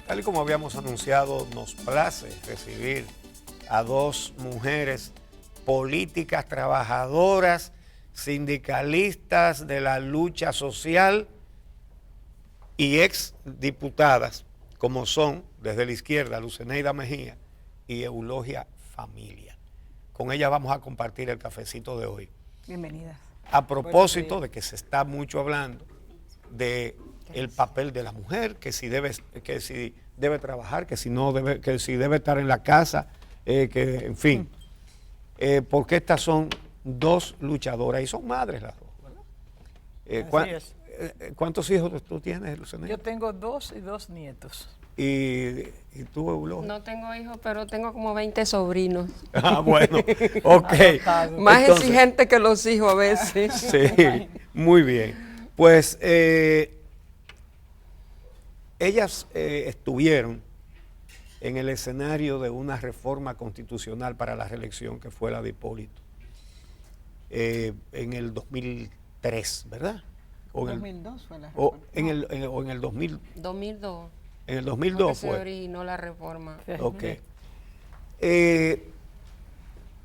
Tal y como habíamos anunciado, nos place recibir a dos mujeres políticas, trabajadoras, sindicalistas de la lucha social y ex diputadas, como son, desde la izquierda, Luceneida Mejía y Eulogia Familia. Con ella vamos a compartir el cafecito de hoy. Bienvenidas. A propósito de que se está mucho hablando de el papel de la mujer, que si debe trabajar, que si no debe, que si debe estar en la casa, que en fin, porque estas son dos luchadoras y son madres las dos, ¿verdad? ¿Cuántos hijos tú tienes, Luceneida? Yo tengo 2 y 2 nietos. ¿Y tú, Eulogia? No tengo hijos, pero tengo como 20 sobrinos. Ah, bueno, ok. Más Entonces, exigente que los hijos a veces. Sí, muy bien. Pues ellas estuvieron en el escenario de una reforma constitucional para la reelección que fue la de Hipólito en el 2003, ¿verdad? O 2002 fue la o reforma. en el 2000, 2002. en el Porque 2002 se fue. originó la reforma. Ok.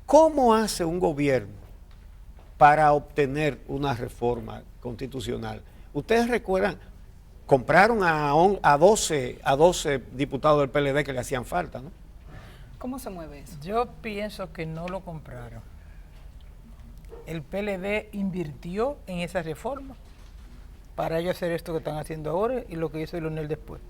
¿Cómo hace un gobierno para obtener una reforma constitucional? Ustedes recuerdan, compraron a 12 diputados del PLD que le hacían falta, ¿no? ¿Cómo se mueve eso? Yo pienso que no lo compraron. El PLD invirtió en esa reforma para ellos hacer esto que están haciendo ahora y lo que hizo Leonel después.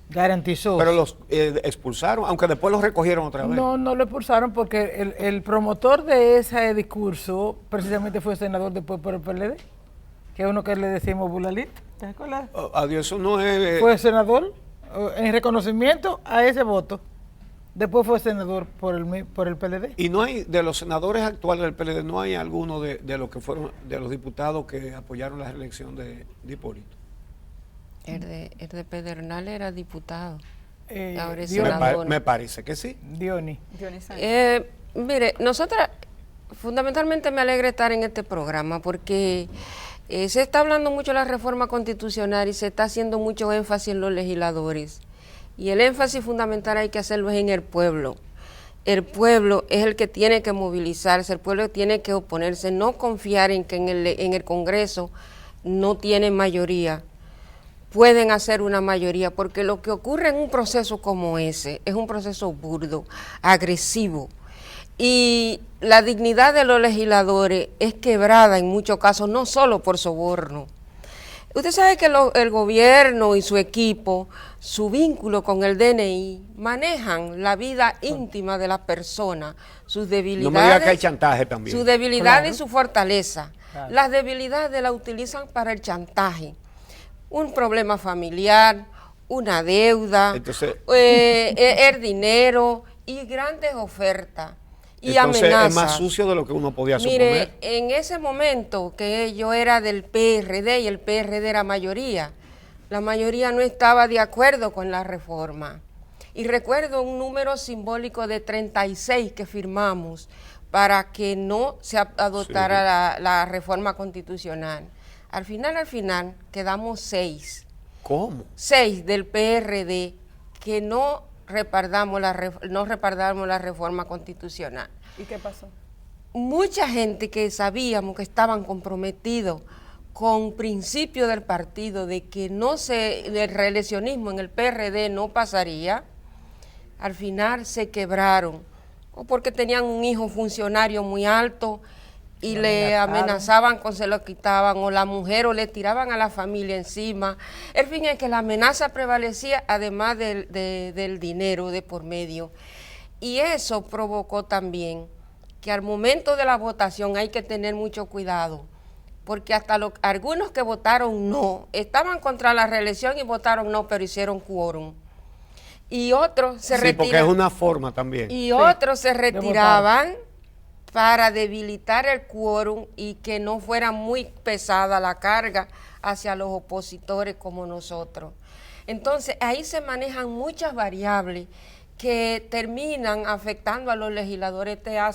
Garantizó. Pero los expulsaron, aunque después los recogieron otra vez. No, no lo expulsaron porque el promotor de ese discurso precisamente fue senador después por el PLD, que es uno que le decimos Bulalito. ¿Te acuerdas? Adiós, eso no es... Fue senador en reconocimiento a ese voto. Después fue senador por el PLD. Y no hay, de los senadores actuales del PLD, no hay alguno de los que fueron, de los diputados que apoyaron la reelección de Hipólito. El de Pedernal era diputado. Ahora es Diony. senador. Me parece que sí. Diony. Mire, nosotras, fundamentalmente me alegra estar en este programa porque se está hablando mucho de la reforma constitucional y se está haciendo mucho énfasis en los legisladores. Y el énfasis fundamental hay que hacerlo en el pueblo. El pueblo es el que tiene que movilizarse, el pueblo tiene que oponerse, no confiar en que en el Congreso no tienen mayoría. Pueden hacer una mayoría, porque lo que ocurre en un proceso como ese es un proceso burdo, agresivo, y la dignidad de los legisladores es quebrada en muchos casos, no solo por soborno. Usted sabe que el gobierno y su equipo, su vínculo con el DNI, manejan la vida íntima de las personas, sus debilidades. No me diga que hay chantaje también. Su debilidad Claro. y su fortaleza. Claro. Las debilidades las utilizan para el chantaje. Un problema familiar, una deuda, Entonces, el dinero y grandes ofertas y entonces amenazas. es más sucio de lo que uno podía Mire, suponer. en ese momento que yo era del PRD y el PRD era mayoría, la mayoría no estaba de acuerdo con la reforma. Y recuerdo un número simbólico de 36 que firmamos para que no se adoptara la reforma constitucional. Al final, quedamos 6. ¿Cómo? 6 del PRD que no respaldamos la reforma constitucional. ¿Y qué pasó? Mucha gente que sabíamos que estaban comprometidos con principios del partido de que el reeleccionismo en el PRD no pasaría, al final se quebraron, o porque tenían un hijo funcionario muy alto y le amenazaban con se lo quitaban, o la mujer, o le tiraban a la familia encima. El fin es que la amenaza prevalecía además del dinero de por medio. Y eso provocó también que al momento de la votación hay que tener mucho cuidado, porque hasta algunos que votaron no, estaban contra la reelección y votaron no, pero hicieron quórum. Y otros se Sí, porque es retiraban. una forma también. Y Sí, otros se de retiraban para debilitar el quórum y que no fuera muy pesada la carga hacia los opositores como nosotros. Entonces, ahí se manejan muchas variables que terminan afectando a los legisladores, a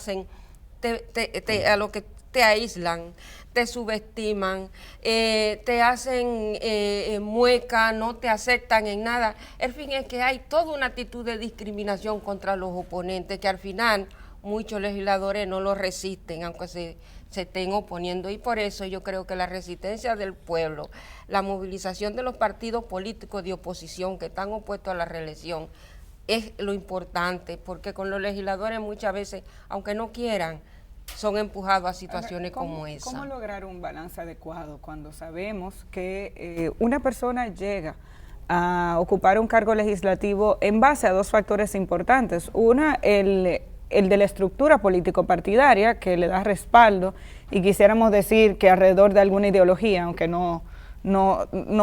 lo que te aíslan, te subestiman, te hacen mueca, no te aceptan en nada. El fin es que hay toda una actitud de discriminación contra los oponentes que al final muchos legisladores no lo resisten, aunque se estén oponiendo, y por eso yo creo que la resistencia del pueblo, la movilización de los partidos políticos de oposición que están opuestos a la reelección es lo importante, porque con los legisladores muchas veces, aunque no quieran, son empujados a situaciones como esa. ¿Cómo lograr un balance adecuado cuando sabemos que una persona llega a ocupar un cargo legislativo en base a dos factores importantes? Una, el de la estructura político-partidaria, que le da respaldo, y quisiéramos decir que alrededor de alguna ideología, aunque no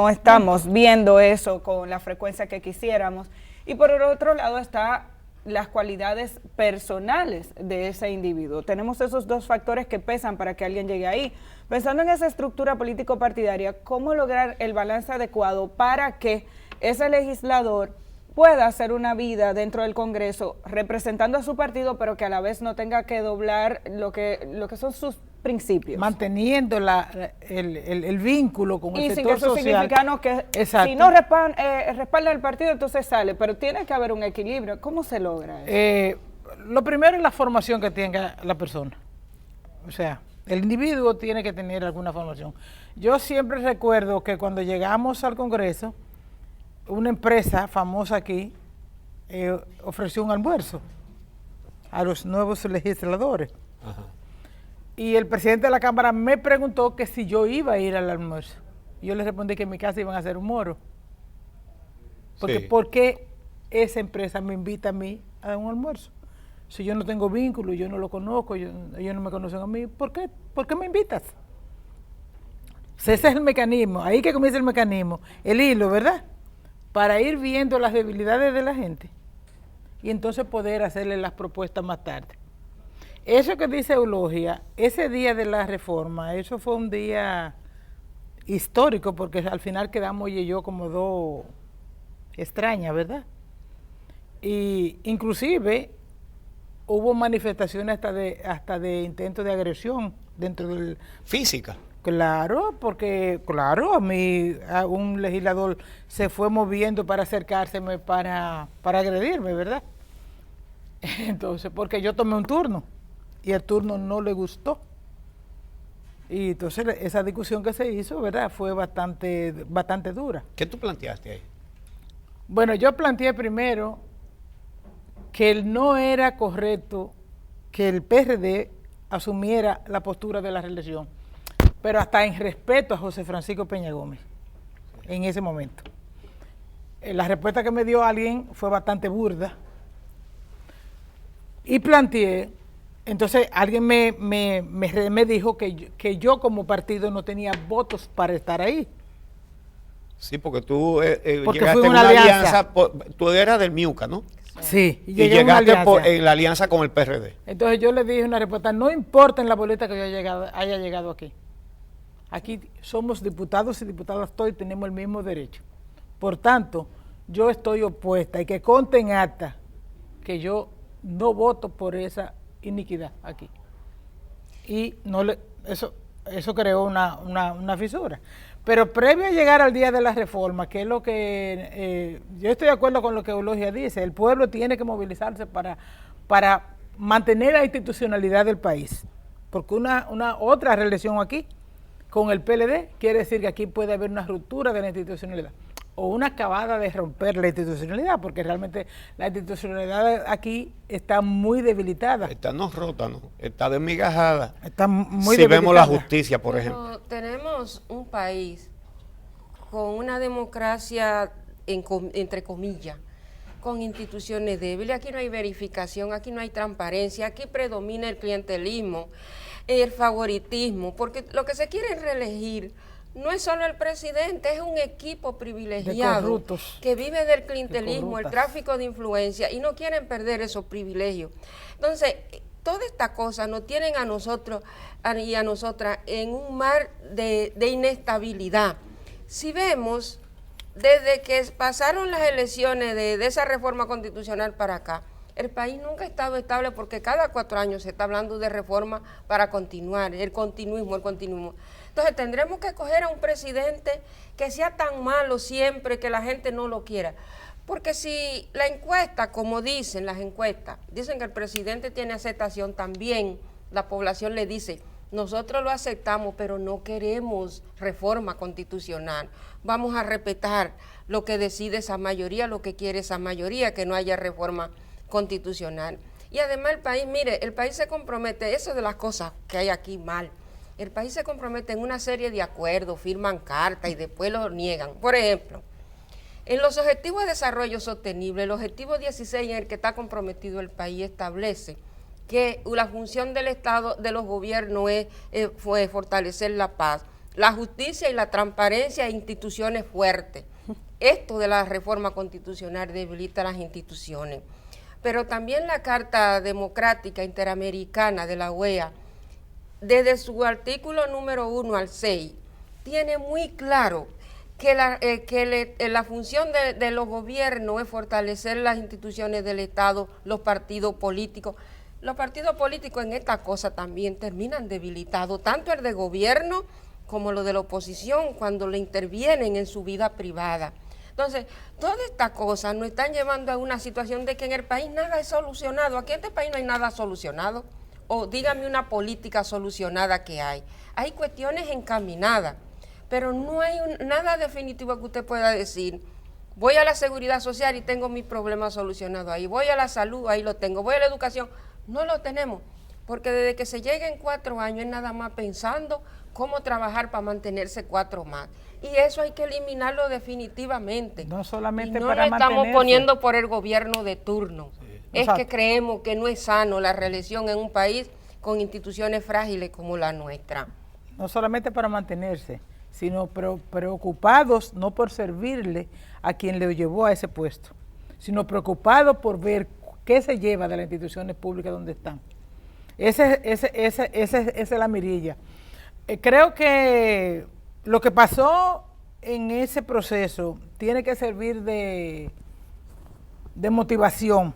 estamos viendo eso con la frecuencia que quisiéramos. Y por el otro lado está las cualidades personales de ese individuo. Tenemos esos dos factores que pesan para que alguien llegue ahí. Pensando en esa estructura político-partidaria, ¿cómo lograr el balance adecuado para que ese legislador pueda hacer una vida dentro del Congreso representando a su partido, pero que a la vez no tenga que doblar lo que son sus principios? Manteniendo el vínculo con el sector social. Y sin que eso significa que exacto, si no respalda el partido, entonces sale, pero tiene que haber un equilibrio. ¿Cómo se logra eso? Lo primero es la formación que tenga la persona. O sea, el individuo tiene que tener alguna formación. Yo siempre recuerdo que cuando llegamos al Congreso, una empresa famosa aquí ofreció un almuerzo a los nuevos legisladores. Ajá. Y el presidente de la Cámara me preguntó que si yo iba a ir al almuerzo. Yo le respondí que en mi casa iban a hacer un moro. Porque, sí. ¿Por qué esa empresa me invita a mí a un almuerzo? Si yo no tengo vínculo, yo no lo conozco, ellos no me conocen a mí, ¿por qué me invitas? Ese es el mecanismo, ahí que comienza el mecanismo, el hilo, ¿verdad? Para ir viendo las debilidades de la gente y entonces poder hacerle las propuestas más tarde. Eso que dice Eulogia, ese día de la reforma, eso fue un día histórico porque al final quedamos ella y yo como dos extrañas, ¿verdad? Y inclusive hubo manifestaciones hasta de intentos de agresión dentro del... ¿Física? Claro, porque a un legislador se fue moviendo para acercárseme, para agredirme, ¿verdad? Entonces, porque yo tomé un turno y el turno no le gustó. Y entonces esa discusión que se hizo, ¿verdad? Fue bastante dura. ¿Qué tú planteaste ahí? Bueno, yo planteé primero que no era correcto que el PRD asumiera la postura de la reelección, pero hasta en respeto a José Francisco Peña Gómez, en ese momento. La respuesta que me dio alguien fue bastante burda, y planteé, entonces alguien me dijo que yo como partido no tenía votos para estar ahí. Sí, porque tú porque llegaste en una alianza, tú eras del MIUCA, ¿no? Sí, y llegaste en la alianza con el PRD. Entonces yo le dije una respuesta, no importa en la boleta que yo haya llegado aquí. Aquí somos diputados y diputadas todos y tenemos el mismo derecho. Por tanto, yo estoy opuesta y que conste en acta que yo no voto por esa iniquidad aquí. Y eso creó una fisura. Pero previo a llegar al día de la reforma, que es lo que yo estoy de acuerdo con lo que Eulogia dice, el pueblo tiene que movilizarse para mantener la institucionalidad del país. Porque una otra reelección aquí con el PLD quiere decir que aquí puede haber una ruptura de la institucionalidad o una acabada de romper la institucionalidad, porque realmente la institucionalidad aquí está muy debilitada. Está no rota, ¿no? Está desmigajada. Está muy si debilitada. Vemos la justicia, por ejemplo. Tenemos un país con una democracia, entre comillas, con instituciones débiles. Aquí no hay verificación, aquí no hay transparencia, aquí predomina el clientelismo, el favoritismo, porque lo que se quiere reelegir no es solo el presidente, es un equipo privilegiado que vive del clientelismo, el tráfico de influencia, y no quieren perder esos privilegios. Entonces, todas estas cosas nos tienen a nosotros y a nosotras en un mar de inestabilidad. Si vemos, desde que pasaron las elecciones de esa reforma constitucional para acá, El país nunca ha estado estable porque cada 4 años se está hablando de reforma para continuar, el continuismo. Entonces tendremos que escoger a un presidente que sea tan malo siempre que la gente no lo quiera. Porque si la encuesta, como dicen las encuestas, dicen que el presidente tiene aceptación, también la población le dice, nosotros lo aceptamos, pero no queremos reforma constitucional. Vamos a respetar lo que decide esa mayoría, lo que quiere esa mayoría, que no haya reforma constitucional. Y además el país, mire, el país se compromete, eso de las cosas que hay aquí mal, el país se compromete en una serie de acuerdos, firman cartas y después lo niegan. Por ejemplo, en los Objetivos de Desarrollo Sostenible, el objetivo 16 en el que está comprometido el país establece que la función del Estado, de los gobiernos, fue fortalecer la paz, la justicia y la transparencia e instituciones fuertes. Esto de la reforma constitucional debilita las instituciones. Pero también la Carta Democrática Interamericana de la OEA, desde su artículo número 1 al 6, tiene muy claro que la función de los gobiernos es fortalecer las instituciones del Estado, los partidos políticos. Los partidos políticos en esta cosa también terminan debilitados, tanto el de gobierno como lo de la oposición, cuando le intervienen en su vida privada. Entonces, todas estas cosas nos están llevando a una situación de que en el país nada es solucionado. Aquí en este país no hay nada solucionado. O dígame una política solucionada que hay. Hay cuestiones encaminadas, pero no hay nada definitivo que usted pueda decir. Voy a la seguridad social y tengo mi problema solucionado ahí. Voy a la salud, ahí lo tengo. Voy a la educación, no lo tenemos. Porque desde que se lleguen 4 años es nada más pensando cómo trabajar para mantenerse 4 más. Y eso hay que eliminarlo definitivamente. No solamente y no para lo estamos mantenerse. Poniendo por el gobierno de turno. Sí. Es Exacto. que creemos que no es sano la reelección en un país con instituciones frágiles como la nuestra. No solamente para mantenerse, sino preocupados no por servirle a quien le llevó a ese puesto, sino preocupados por ver qué se lleva de las instituciones públicas donde están. Esa es la mirilla. Creo que lo que pasó en ese proceso tiene que servir de motivación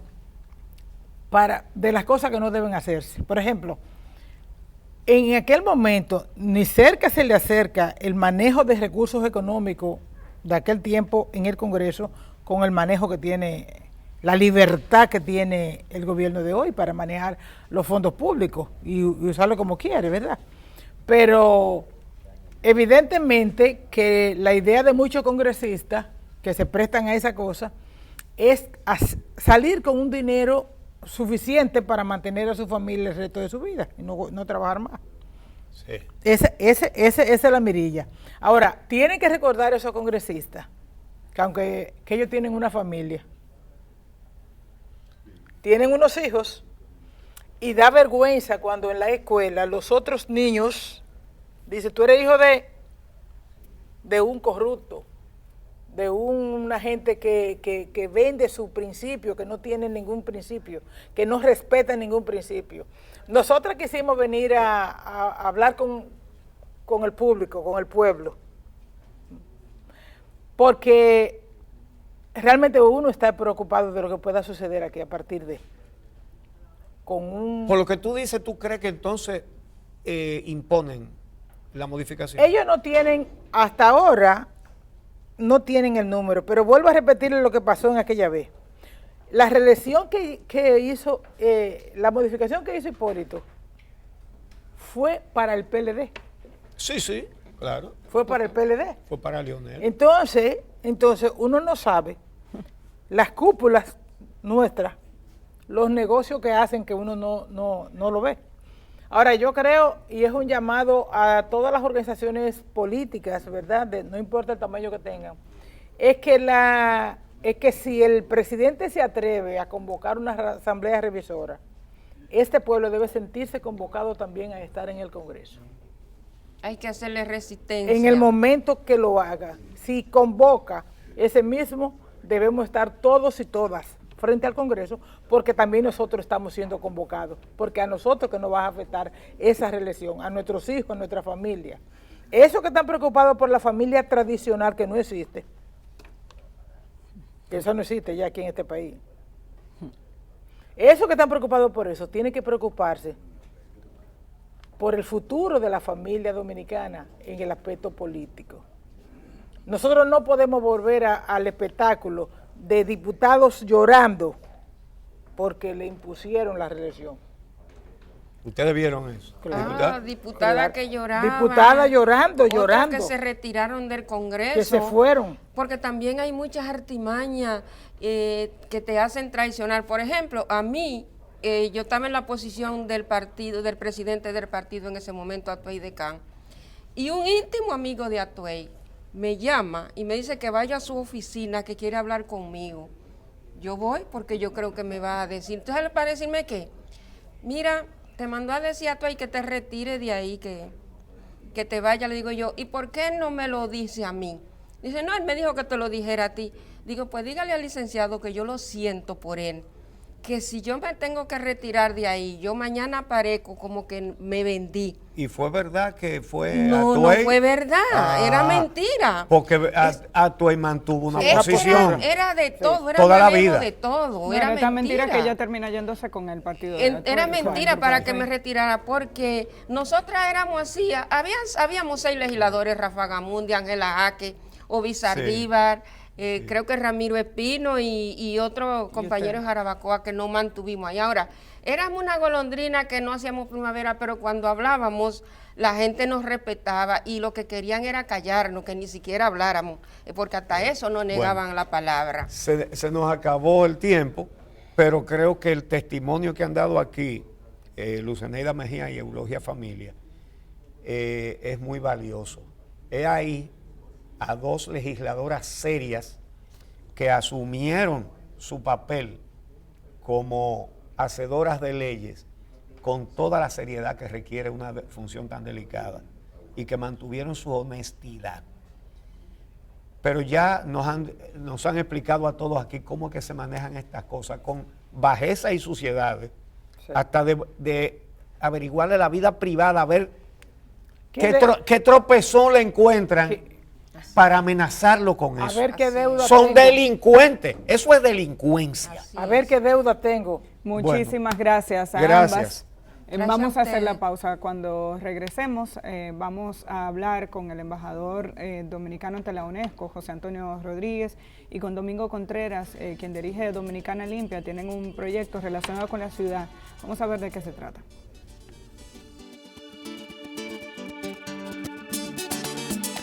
de las cosas que no deben hacerse. Por ejemplo, en aquel momento ni cerca se le acerca el manejo de recursos económicos de aquel tiempo en el Congreso con el manejo que tiene, la libertad que tiene el gobierno de hoy para manejar los fondos públicos y usarlo como quiere, ¿verdad? Pero evidentemente que la idea de muchos congresistas que se prestan a esa cosa es salir con un dinero suficiente para mantener a su familia el resto de su vida y no trabajar más. Sí. Esa es la mirilla. Ahora, tienen que recordar a esos congresistas que ellos tienen una familia, tienen unos hijos, y da vergüenza cuando en la escuela los otros niños dicen, tú eres hijo de un corrupto, de una gente que vende su principio, que no tiene ningún principio, que no respeta ningún principio. Nosotros quisimos venir a hablar con el público, con el pueblo, porque realmente uno está preocupado de lo que pueda suceder aquí a partir de... Por lo que tú dices, ¿tú crees que entonces imponen la modificación? Ellos no tienen, hasta ahora, no tienen el número, pero vuelvo a repetirle lo que pasó en aquella vez. La reelección que hizo, la modificación que hizo Hipólito, fue para el PLD. Sí, claro. Fue para el PLD. Fue para Leonel. Entonces uno no sabe las cúpulas nuestras, los negocios que hacen que uno no lo ve. Ahora yo creo, y es un llamado a todas las organizaciones políticas, ¿verdad? No importa el tamaño que tengan, es que si el presidente se atreve a convocar una asamblea revisora, este pueblo debe sentirse convocado también a estar en el Congreso. Hay que hacerle resistencia. En el momento que lo haga, si convoca ese mismo, debemos estar todos y todas frente al Congreso, porque también nosotros estamos siendo convocados, porque a nosotros que nos va a afectar esa reelección, a nuestros hijos, a nuestra familia. Eso que están preocupados por la familia tradicional que no existe, que eso no existe ya aquí en este país. Esos que están preocupados por eso tienen que preocuparse por el futuro de la familia dominicana en el aspecto político. Nosotros no podemos volver al espectáculo de diputados llorando porque le impusieron la reelección. ¿Ustedes vieron eso? Diputada que lloraba. Diputada llorando. Que se retiraron del Congreso. Que se fueron. Porque también hay muchas artimañas que te hacen traicionar. Por ejemplo, a mí, yo estaba en la posición del presidente del partido en ese momento, Atuey Decán, y un íntimo amigo de Atuey me llama y me dice que vaya a su oficina, que quiere hablar conmigo. Yo voy porque yo creo que me va a decir. Entonces, para decirme que, mira, te mandó a decir a Atuey que te retire de ahí, que te vaya. Le digo yo, ¿y por qué no me lo dice a mí? Dice, no, él me dijo que te lo dijera a ti. Digo, pues dígale al licenciado que yo lo siento por él, que si yo me tengo que retirar de ahí, yo mañana aparezco como que me vendí. ¿Y fue verdad que fue No, Atuey? no fue verdad, era mentira. Porque Atuey mantuvo una posición. Era de todo, era toda la manejo vida. de todo, No, era esta mentira. mentira que ella termina yéndose con el partido. De Era Atuey, mentira para que sí. me retirara, porque nosotras éramos así, habíamos 6 legisladores, Rafa Gamundi, Ángela Jaque, Obi Sardívar, creo que Ramiro Espino y otro compañero de Jarabacoa que no mantuvimos ahí. Ahora, éramos una golondrina que no hacíamos primavera, pero cuando hablábamos la gente nos respetaba y lo que querían era callarnos, que ni siquiera habláramos, porque hasta eso no negaban la palabra. Se nos acabó el tiempo, pero creo que el testimonio que han dado aquí Luceneida Mejía y Eulogia Familia es muy valioso. He ahí a 2 legisladoras serias que asumieron su papel como hacedoras de leyes con toda la seriedad que requiere una función tan delicada y que mantuvieron su honestidad. Pero ya nos han explicado a todos aquí cómo es que se manejan estas cosas, con bajeza y suciedades, hasta de averiguarle la vida privada, a ver qué tropezón le encuentran para amenazarlo con eso. A ver qué deuda Son tengo. delincuentes, eso es delincuencia. A ver qué deuda tengo. Muchísimas gracias a gracias. ambas. Vamos a hacer ustedes. la pausa. Cuando regresemos, vamos a hablar con el embajador dominicano ante la UNESCO, José Antonio Rodríguez, y con Domingo Contreras, quien dirige Dominicana Limpia. Tienen un proyecto relacionado con la ciudad. Vamos a ver de qué se trata.